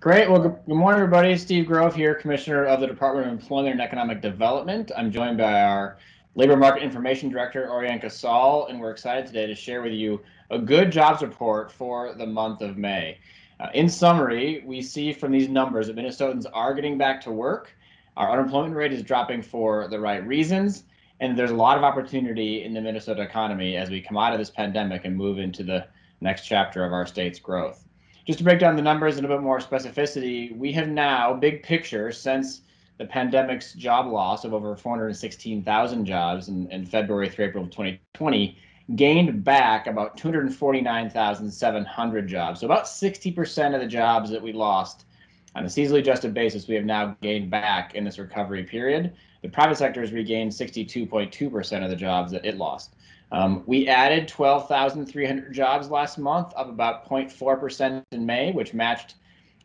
Great. Well, good morning, everybody. Steve Grove here, Commissioner of the Department of Employment and Economic Development. I'm joined by our Labor Market Information Director, Orianka Saul, and we're excited today to share with you a good jobs report for the month of May. In summary, we see from these numbers that Minnesotans are getting back to work. Our unemployment rate is dropping for the right reasons, and there's a lot of opportunity in the Minnesota economy as we come out of this pandemic and move into the next chapter of our state's growth. Just to break down the numbers in a bit more specificity, we have now, big picture, since the pandemic's job loss of over 416,000 jobs in February through April of 2020, gained back about 249,700 jobs. So about 60% of the jobs that we lost on a seasonally adjusted basis, we have now gained back in this recovery period. The private sector has regained 62.2% of the jobs that it lost. We added 12,300 jobs last month, up about 0.4% in May, which matched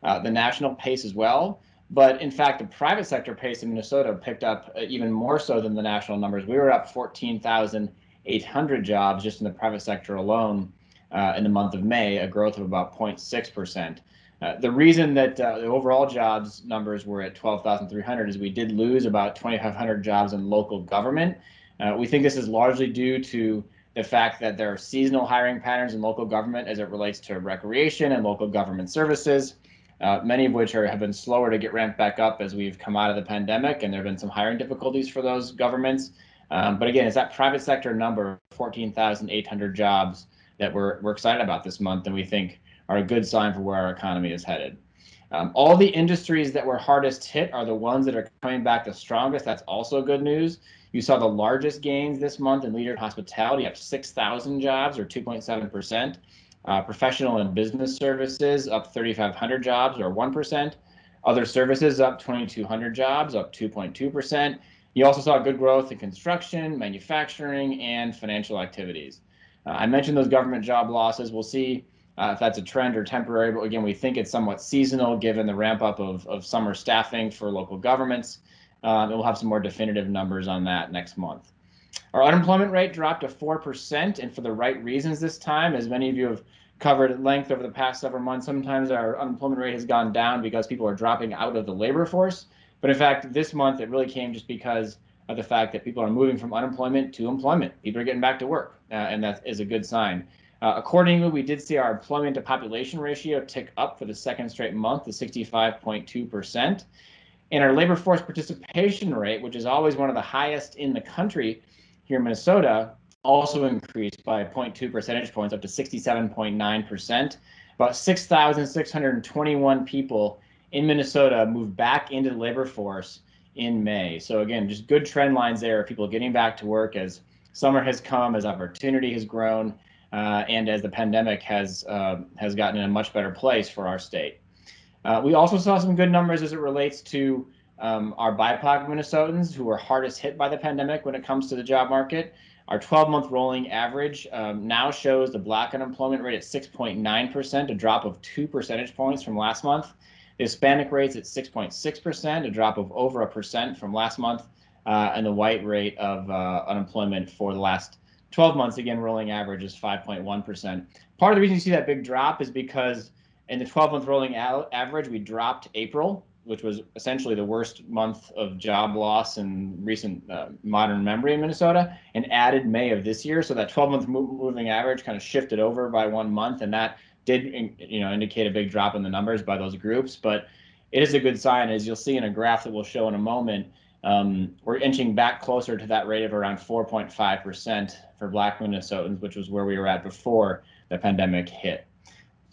the national pace as well. But in fact, the private sector pace in Minnesota picked up even more so than the national numbers. We were up 14,800 jobs just in the private sector alone in the month of May, a growth of about 0.6%. The reason that the overall jobs numbers were at 12,300 is we did lose about 2,500 jobs in local government. We think this is largely due to the fact that there are seasonal hiring patterns in local government as it relates to recreation and local government services, many of which have been slower to get ramped back up as we've come out of the pandemic, and there have been some hiring difficulties for those governments. But again, it's that private sector number, 14,800 jobs, that we're excited about this month, and we think are a good sign for where our economy is headed. All the industries that were hardest hit are the ones that are coming back the strongest. That's also good news. You saw the largest gains this month in leisure and hospitality, up 6,000 jobs or 2.7%. Professional and business services up 3,500 jobs or 1%. Other services up 2,200 jobs, up 2.2%. You also saw good growth in construction, manufacturing, and financial activities. I mentioned those government job losses. We'll see if that's a trend or temporary, but again, we think it's somewhat seasonal given the ramp up of summer staffing for local governments. And we'll have some more definitive numbers on that next month. Our unemployment rate dropped to 4%, and for the right reasons this time. As many of you have covered at length over the past several months, sometimes our unemployment rate has gone down because people are dropping out of the labor force. But in fact, this month it really came just because of the fact that people are moving from unemployment to employment. People are getting back to work, and that is a good sign. Accordingly, we did see our employment to population ratio tick up for the second straight month to 65.2%. And our labor force participation rate, which is always one of the highest in the country here in Minnesota, also increased by 0.2 percentage points up to 67.9%. About 6,621 people in Minnesota moved back into the labor force in May. So again, just good trend lines there, people getting back to work as summer has come, as opportunity has grown, and as the pandemic has gotten in a much better place for our state. We also saw some good numbers as it relates to our BIPOC Minnesotans who were hardest hit by the pandemic when it comes to the job market. Our 12-month rolling average now shows the Black unemployment rate at 6.9%, a drop of 2 percentage points from last month. The Hispanic rate's at 6.6%, a drop of over 1% from last month, and the white rate of unemployment for the last 12 months, again, rolling average is 5.1%. Part of the reason you see that big drop is because in the 12-month rolling average, we dropped April, which was essentially the worst month of job loss in recent modern memory in Minnesota, and added May of this year. So that 12-month moving average kind of shifted over by 1 month, and that did indicate a big drop in the numbers by those groups. But it is a good sign, as you'll see in a graph that we'll show in a moment. We're inching back closer to that rate of around 4.5% for Black Minnesotans, which was where we were at before the pandemic hit.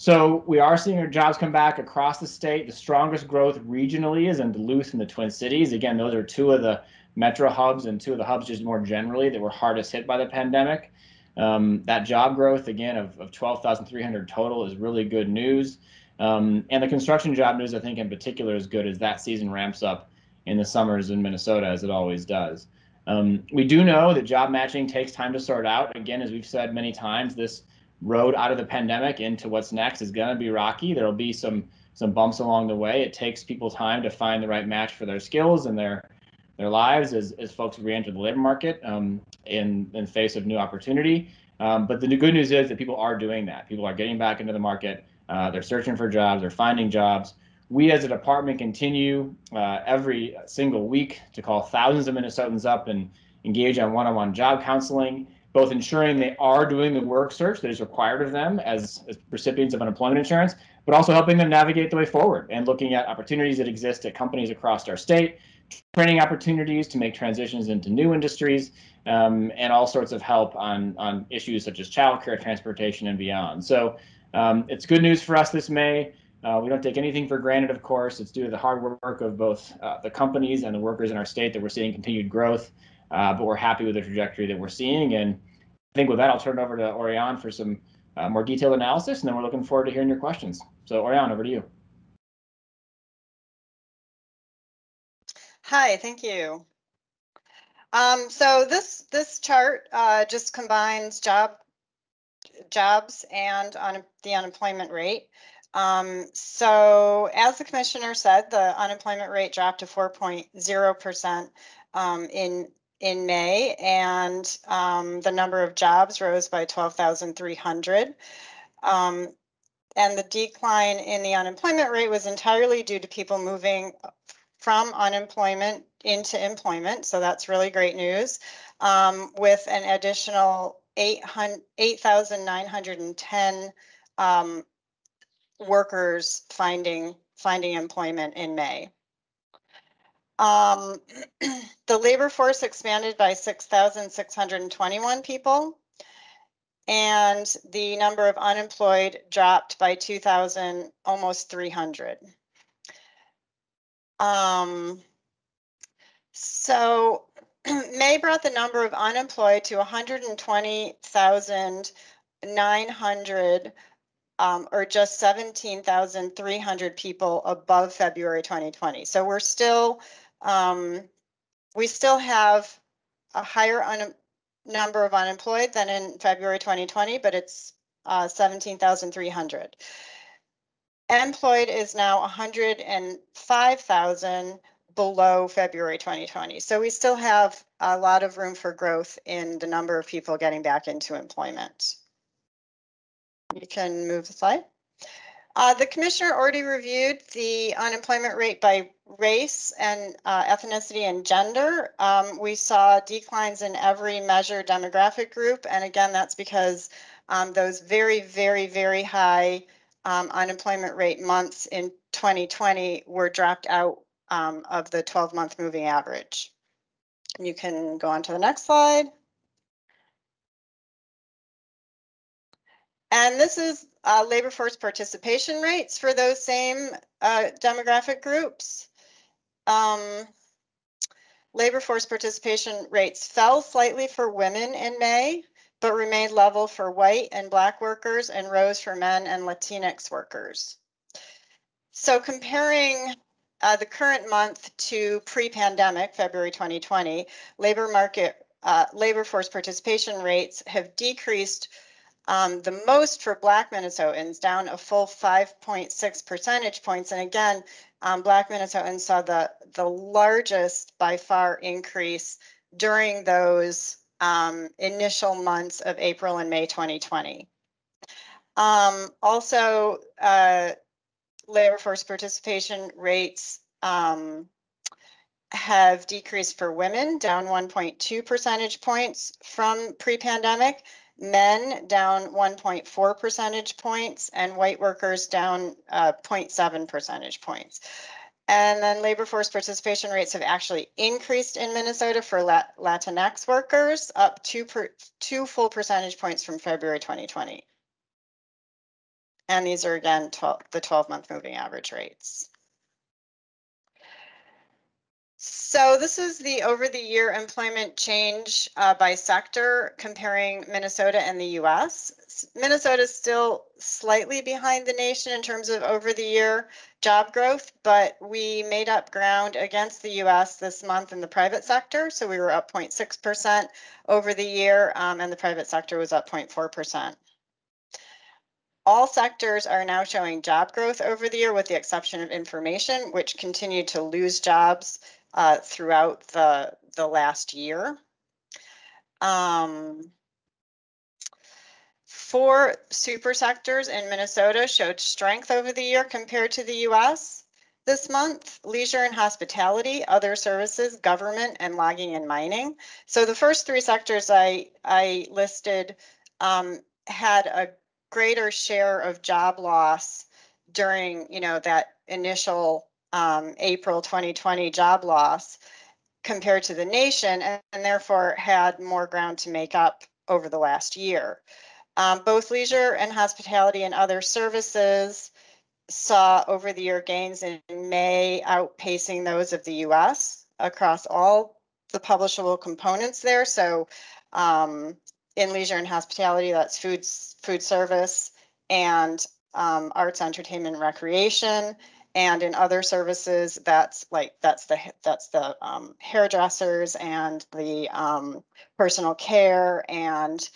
So we are seeing our jobs come back across the state. The strongest growth regionally is in Duluth and the Twin Cities. Again, those are two of the metro hubs and two of the hubs just more generally that were hardest hit by the pandemic. That job growth, again, of 12,300 total is really good news. And the construction job news, I think, in particular is good as that season ramps up in the summers in Minnesota, as it always does. We do know that job matching takes time to sort out. Again, as we've said many times, this road out of the pandemic into what's next is going to be rocky. There'll be some bumps along the way. It takes people time to find the right match for their skills and their lives as folks re-enter the labor market in face of new opportunity. But the good news is that people are doing that. People are getting back into the market. They're searching for jobs. They're finding jobs. We as a department continue every single week to call thousands of Minnesotans up and engage on one-on-one job counseling, both ensuring they are doing the work search that is required of them as recipients of unemployment insurance, but also helping them navigate the way forward and looking at opportunities that exist at companies across our state, training opportunities to make transitions into new industries, and all sorts of help on issues such as childcare, transportation, and beyond. So it's good news for us this May. We don't take anything for granted, of course. It's due to the hard work of both the companies and the workers in our state that we're seeing continued growth, but we're happy with the trajectory that we're seeing. And I think with that, I'll turn it over to Orion for some more detailed analysis, and then we're looking forward to hearing your questions. So Orion, over to you. Hi, thank you. So this chart just combines jobs and the unemployment rate. So as the commissioner said, the unemployment rate dropped to 4.0% in May, and the number of jobs rose by 12,300. And the decline in the unemployment rate was entirely due to people moving from unemployment into employment. So that's really great news, with an additional 8,910 workers finding employment in May. The labor force expanded by 6,621 people, and the number of unemployed dropped by 2,000, almost 300. So May brought the number of unemployed to 120,900, or just 17,300 people above February 2020. So we're still, we still have a higher number of unemployed than in February 2020, but it's 17,300. Employed is now 105,000 below February 2020. So we still have a lot of room for growth in the number of people getting back into employment. You can move the slide. The commissioner already reviewed the unemployment rate by race and ethnicity and gender. We saw declines in every measured demographic group. And again, that's because those very, very, very high unemployment rate months in 2020 were dropped out of the 12-month moving average. You can go on to the next slide. And this is labor force participation rates for those same demographic groups. Labor force participation rates fell slightly for women in May, but remained level for white and Black workers and rose for men and Latinx workers. So comparing the current month to pre-pandemic, February 2020, labor force participation rates have decreased the most for Black Minnesotans, down a full 5.6 percentage points. And again, Black Minnesotans saw the largest by far increase during those initial months of April and May 2020. Also, labor force participation rates have decreased for women, down 1.2 percentage points from pre-pandemic, men down 1.4 percentage points, and white workers down 0.7 percentage points. And then labor force participation rates have actually increased in Minnesota for Latinx workers, up 2 full percentage points from February 2020. And these are, again, the 12-month moving average rates. So this is the over-the-year employment change by sector comparing Minnesota and the US. Minnesota is still slightly behind the nation in terms of over-the-year job growth, but we made up ground against the US this month in the private sector. So we were up 0.6% over the year, and the private sector was up 0.4%. All sectors are now showing job growth over the year, with the exception of information, which continued to lose jobs throughout the last year. 4 super sectors in Minnesota showed strength over the year compared to the US. this month: leisure and hospitality, other services, government, and logging and mining. So the first three sectors I listed had a greater share of job loss during, that initial April 2020 job loss compared to the nation, and therefore had more ground to make up over the last year. Both leisure and hospitality and other services saw over the year gains in May outpacing those of the US across all the publishable components there. So in leisure and hospitality, that's food service and arts, entertainment, and recreation. And in other services, that's the hairdressers and the personal care and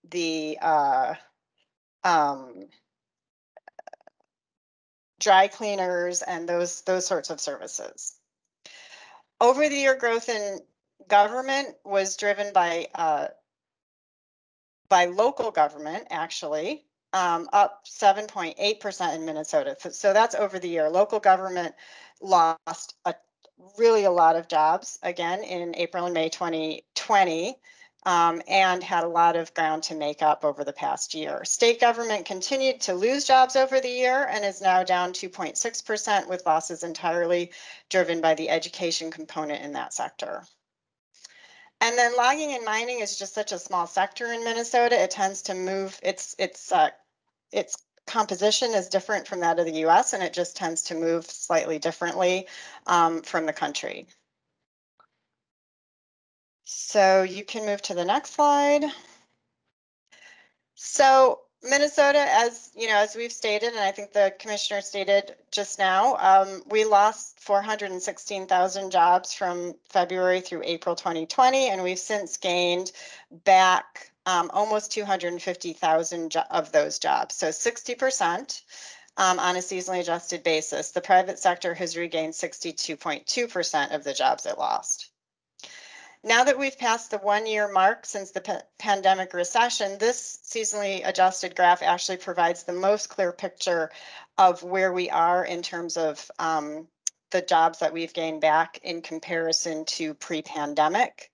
the dry cleaners and those sorts of services. Over the year growth in government was driven by local government, actually, up 7.8% in Minnesota. So that's over the year. Local government lost really a lot of jobs again in April and May 2020. And had a lot of ground to make up over the past year. State government continued to lose jobs over the year and is now down 2.6%, with losses entirely driven by the education component in that sector. And then logging and mining is just such a small sector in Minnesota. It tends to move, its composition is different from that of the US, and it just tends to move slightly differently from the country. So you can move to the next slide. So Minnesota, as we've stated, and I think the commissioner stated just now, we lost 416,000 jobs from February through April 2020, and we've since gained back almost 250,000 of those jobs. So 60% on a seasonally adjusted basis. The private sector has regained 62.2% of the jobs it lost. Now that we've passed the 1-year mark since the pandemic recession, this seasonally adjusted graph actually provides the most clear picture of where we are in terms of the jobs that we've gained back in comparison to pre-pandemic.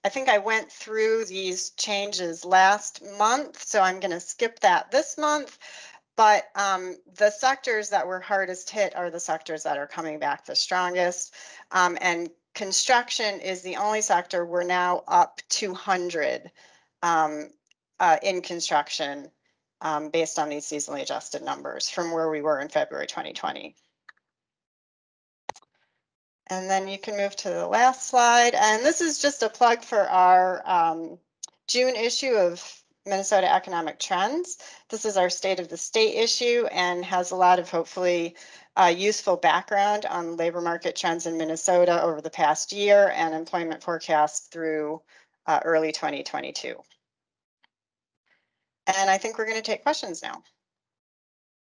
I think I went through these changes last month, so I'm going to skip that this month. But the sectors that were hardest hit are the sectors that are coming back the strongest. And construction is the only sector we're now up 200 in construction based on these seasonally adjusted numbers from where we were in February 2020. And then you can move to the last slide. And this is just a plug for our June issue of Minnesota Economic Trends. This is our State of the State issue and has a lot of hopefully useful background on labor market trends in Minnesota over the past year and employment forecasts through early 2022. And I think we're going to take questions now.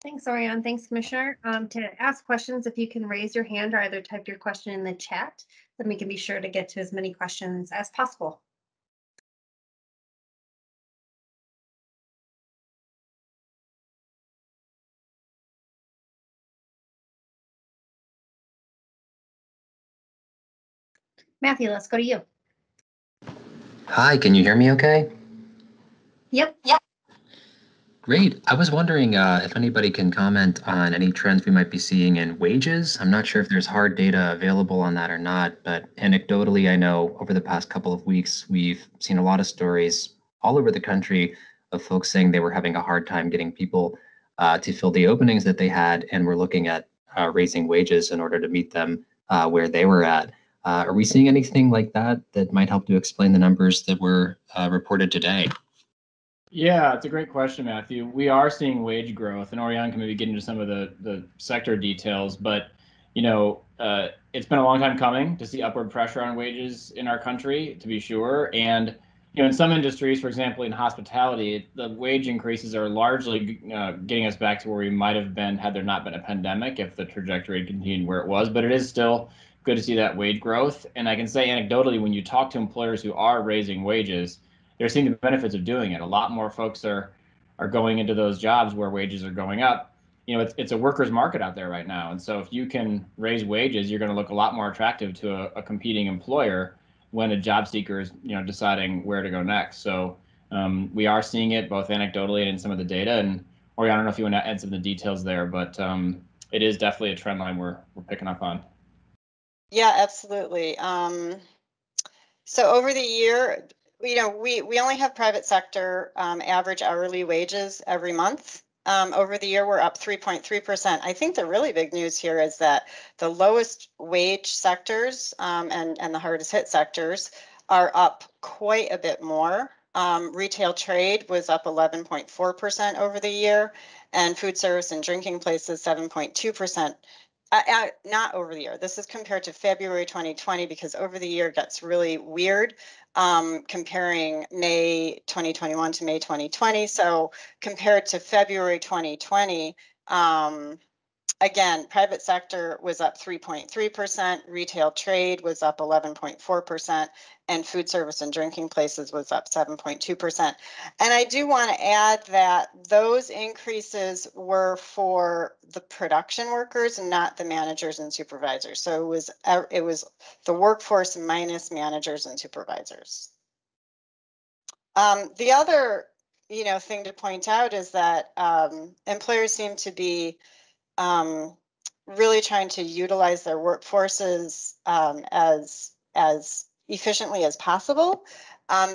Thanks, Orion. Thanks, Commissioner. To ask questions, if you can raise your hand or either type your question in the chat, then we can be sure to get to as many questions as possible. Matthew, let's go to you. Hi, can you hear me okay? Yep. Great. I was wondering if anybody can comment on any trends we might be seeing in wages. I'm not sure if there's hard data available on that or not, but anecdotally, I know over the past couple of weeks, we've seen a lot of stories all over the country of folks saying they were having a hard time getting people to fill the openings that they had, and were looking at raising wages in order to meet them where they were at. Are we seeing anything like that that might help to explain the numbers that were reported today? Yeah, it's a great question, Matthew. We are seeing wage growth, and Orion can maybe get into some of the sector details, but it's been a long time coming to see upward pressure on wages in our country, to be sure. And in some industries, for example, in hospitality, the wage increases are largely getting us back to where we might have been had there not been a pandemic, if the trajectory had continued where it was. But it is still good to see that wage growth. And I can say anecdotally, when you talk to employers who are raising wages, they're seeing the benefits of doing it. A lot more folks are going into those jobs where wages are going up. You know, it's a workers' market out there right now. And so if you can raise wages, you're going to look a lot more attractive to a competing employer when a job seeker is, you know, deciding where to go next. So we are seeing it both anecdotally and in some of the data. And Oriana, I don't know if you want to add some of the details there, but it is definitely a trend line we're picking up on. Yeah, absolutely. So over the year, you know, we only have private sector average hourly wages every month. Over the year, we're up 3.3%. I think the really big news here is that the lowest wage sectors and the hardest hit sectors are up quite a bit more. Retail trade was up 11.4% over the year, and food service and drinking places 7.2%. Not over the year. This is compared to February 2020 because over the year gets really weird comparing May 2021 to May 2020. So compared to February 2020, again, private sector was up 3.3%, retail trade was up 11.4%, and food service and drinking places was up 7.2%. And I do want to add that those increases were for the production workers and not the managers and supervisors. So it was the workforce minus managers and supervisors. The other, you know, thing to point out is that employers seem to be really trying to utilize their workforces as efficiently as possible.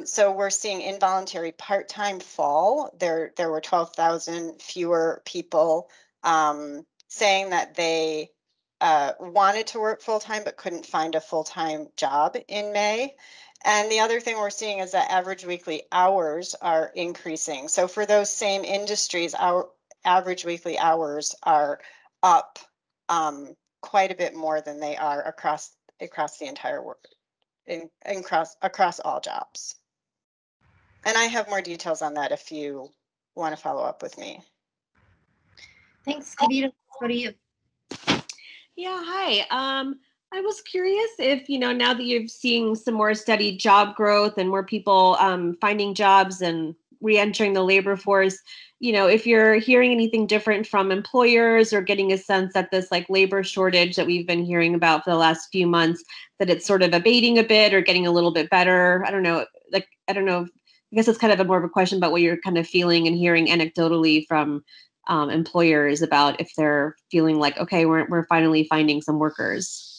So we're seeing involuntary part-time fall. There were 12,000 fewer people saying that they wanted to work full-time but couldn't find a full-time job in May. And the other thing we're seeing is that average weekly hours are increasing. So for those same industries, our average weekly hours are up quite a bit more than they are across the entire work, across all jobs. And I have more details on that if you want to follow up with me. Thanks, Kavita. What do you? Yeah, hi. I was curious if, you know, now that you're seeing some more steady job growth and more people finding jobs and re-entering the labor force, you know, if you're hearing anything different from employers or getting a sense that this like labor shortage that we've been hearing about for the last few months, that it's sort of abating a bit or getting a little bit better. I don't know. I guess it's kind of more of a question about what you're kind of feeling and hearing anecdotally from employers about if they're feeling like, okay, we're finally finding some workers.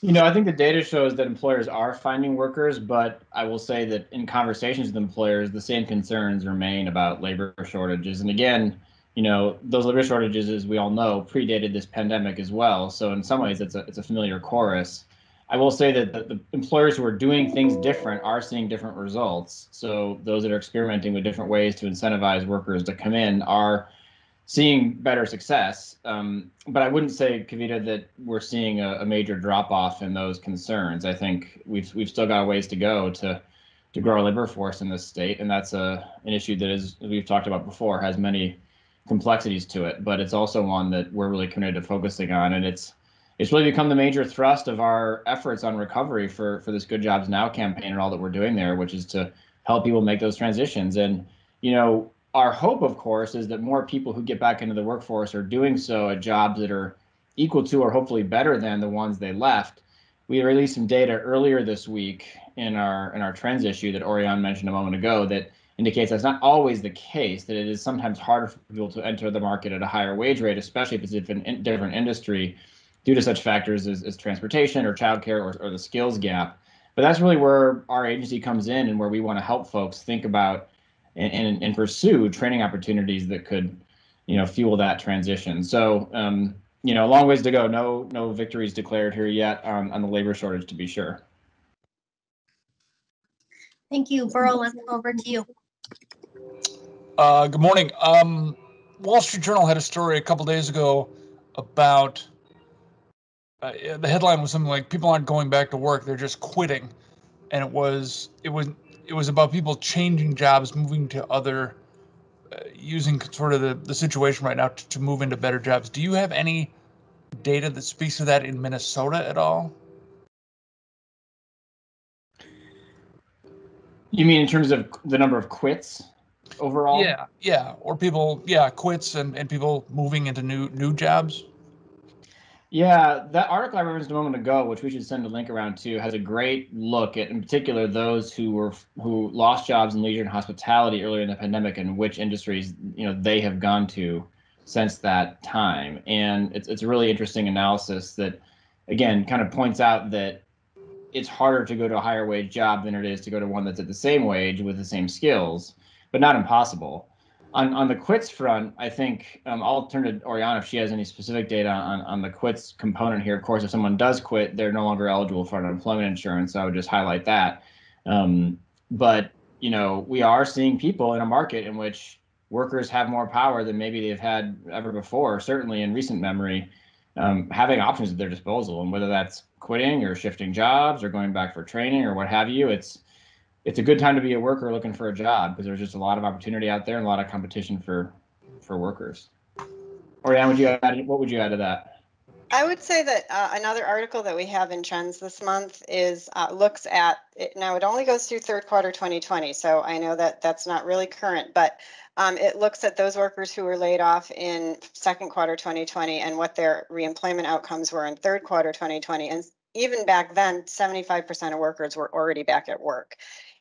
You know, I think the data shows that employers are finding workers, but I will say that in conversations with employers, the same concerns remain about labor shortages. And again, you know, those labor shortages, as we all know, predated this pandemic as well. So in some ways, it's a familiar chorus. I will say that the employers who are doing things different are seeing different results. So those that are experimenting with different ways to incentivize workers to come in are seeing better success. But I wouldn't say, Kavita, that we're seeing a major drop off in those concerns. I think we've still got a ways to go to grow our labor force in this state, and that's an issue that is, as we've talked about before, has many complexities to it. But it's also one that we're really committed to focusing on, and it's really become the major thrust of our efforts on recovery for this Good Jobs Now campaign and all that we're doing there, which is to help people make those transitions. And you know, our hope, of course, is that more people who get back into the workforce are doing so at jobs that are equal to or hopefully better than the ones they left. We released some data earlier this week in our trends issue that Orion mentioned a moment ago that indicates that's not always the case, that it is sometimes harder for people to enter the market at a higher wage rate, especially if it's a different industry, due to such factors as transportation or childcare or the skills gap. But that's really where our agency comes in and where we want to help folks think about and pursue training opportunities that could, you know, fuel that transition. So, you know, a long ways to go. No victories declared here yet on the labor shortage, to be sure. Thank you, Burl. Let's go over to you. Good morning. Wall Street Journal had a story a couple days ago about the headline was something like "People aren't going back to work; they're just quitting," and it was about people changing jobs, moving to other, using sort of the situation right now to move into better jobs. Do you have any data that speaks to that in Minnesota at all? You mean in terms of the number of quits overall? Yeah, or people, quits and people moving into new jobs. Yeah, that article I referenced a moment ago, which we should send a link around to, has a great look at, in particular, those who lost jobs in leisure and hospitality earlier in the pandemic and which industries they have gone to since that time. And it's a really interesting analysis that, again, kind of points out that it's harder to go to a higher wage job than it is to go to one that's at the same wage with the same skills, but not impossible. On the quits front, I think I'll turn to Oriana if she has any specific data on the quits component here. Of course, if someone does quit, they're no longer eligible for unemployment insurance. So I would just highlight that. But we are seeing people in a market in which workers have more power than maybe they've had ever before, certainly in recent memory, having options at their disposal. And whether that's quitting or shifting jobs or going back for training or what have you, it's a good time to be a worker looking for a job because there's just a lot of opportunity out there and a lot of competition for workers. Oriana, what would you add to that? I would say that another article that we have in Trends this month is looks at it. Now it only goes through third quarter 2020, so I know that that's not really current, but it looks at those workers who were laid off in second quarter 2020 and what their reemployment outcomes were in third quarter 2020. And even back then, 75% of workers were already back at work,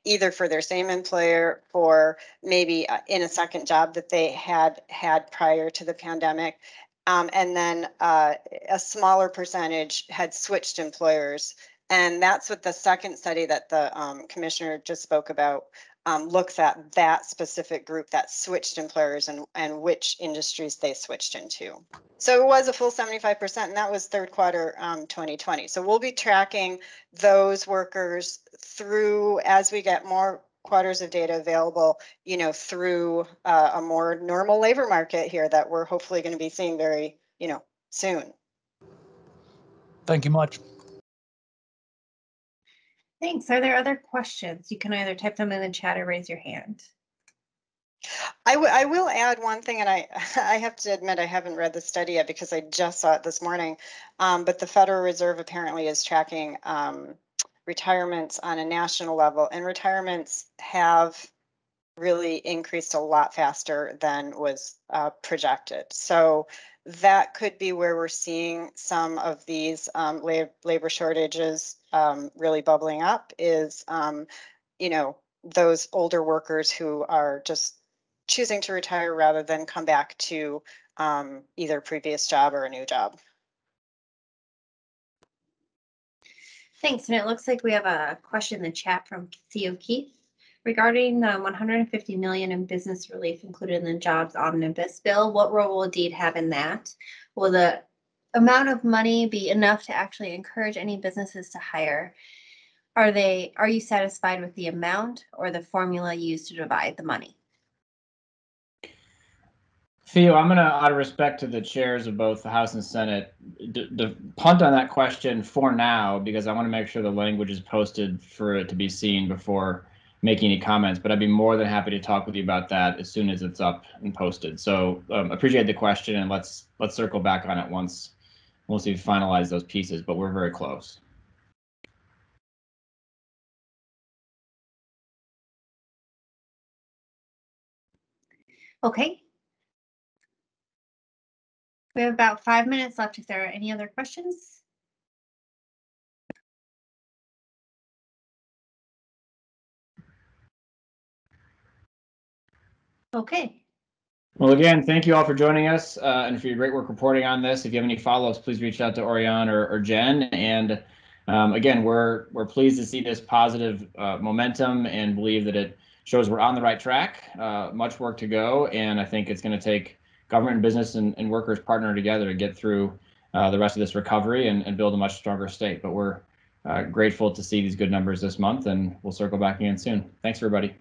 either for their same employer or maybe in a second job that they had prior to the pandemic. And then a smaller percentage had switched employers. And that's what the second study that the commissioner just spoke about looks at, that specific group that switched employers and which industries they switched into. So it was a full 75%, and that was third quarter 2020. So we'll be tracking those workers through as we get more quarters of data available, through a more normal labor market here that we're hopefully going to be seeing very, soon. Thank you much. Thanks. Are there other questions? You can either type them in the chat or raise your hand. I will add one thing, and I have to admit I haven't read the study yet because I just saw it this morning, but the Federal Reserve apparently is tracking retirements on a national level, and retirements have really increased a lot faster than was projected. So that could be where we're seeing some of these labor shortages really bubbling up is, those older workers who are just choosing to retire rather than come back to either previous job or a new job. Thanks. And it looks like we have a question in the chat from Theo Keith regarding the 150 million in business relief included in the jobs omnibus bill. What role will Deed have in that? Will the amount of money be enough to actually encourage any businesses to hire? Are you satisfied with the amount or the formula used to divide the money? Theo, I'm going to, out of respect to the chairs of both the House and Senate, punt on that question for now because I want to make sure the language is posted for it to be seen before making any comments. But I'd be more than happy to talk with you about that as soon as it's up and posted. So appreciate the question, and let's circle back on it once we've finalized those pieces. But we're very close. Okay. We have about 5 minutes left if there are any other questions. Okay. Well, again, thank you all for joining us and for your great work reporting on this. If you have any follow-ups, please reach out to Oriana or Jen. And again, we're pleased to see this positive momentum and believe that it shows we're on the right track. Much work to go, and I think it's going to take government and business and workers partner together to get through the rest of this recovery and build a much stronger state. But we're grateful to see these good numbers this month, and we'll circle back again soon. Thanks, everybody.